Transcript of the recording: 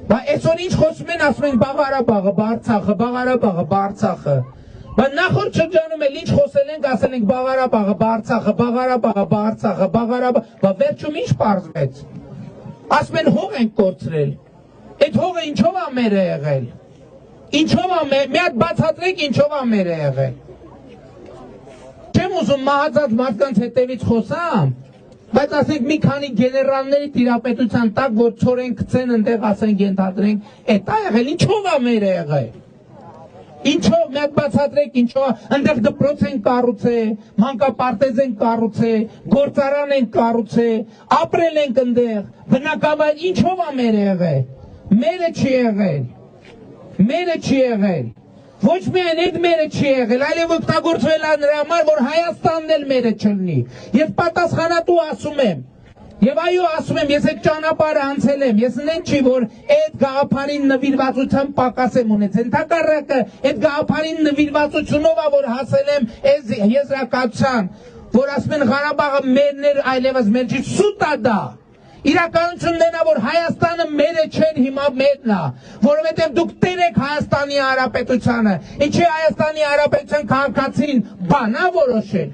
Բայց այսօր ինչ խոսում են, ասում են Ղարաբաղը, Արցախը։ Բայց նախորդ շրջանում էլ ինչ խոսել ենք, ասել ենք Ղարաբաղը, Արցախը, բայց վերջում ինչ պարզվեց։ Ասում են հող ենք կորցրել։ Այդ հողը ինչով է մեր եղել։ Ինչով է մի հատ բացատրեք ինչով է մեր եղել։ Չեմ ուզում մահացած մարդկանց հետևից խոսամ, բայց ասենք մի քանի գեներալների տիրապետության տակ, որ ցորեն գցեն ընդեղ ասենք ենթադրենք, էդ է եղել, ինչով է մեր եղել։ Ինչով մի հատ բացատրեք ինչով ընդեղ դպրոց են կառուցել, մանկապարտեզ են կառուցել, գործարան են կառուցել, ապրել ենք ընդեղ, բնակավայր ինչով է մեր եղել։ Մերը չի եղել։ Մերը չի եղել։ Ոչ միայն այդ մերը չի եղել, այլև օգտագործվել է նրա համար, որ Հայաստանն էլ մերը չլինի։ Ես պատասխանատու ասում եմ։ Եվ այո, ասում եմ, ես այդ ճանապարհը անցել եմ, ես նեն չի, որ այդ գաղափարին նվիրվածության պակաս եմ ունեցել, ընդհակառակը այդ գաղափարին նվիրվածությունով է, որ հասել եմ այս եզրակացության, որ ասում են Ղարաբաղը մերն էր, այլևս մեր չի, սուտ է դա։ Իրականությունն է, որ Հայաստանը մերը չէր, հիմա մերն է, որովհետև դուք տեր եք Հայաստանի Հանրապետությանը, ինչի Հայաստանի Հանրապետության քաղաքացին բանա որոշել։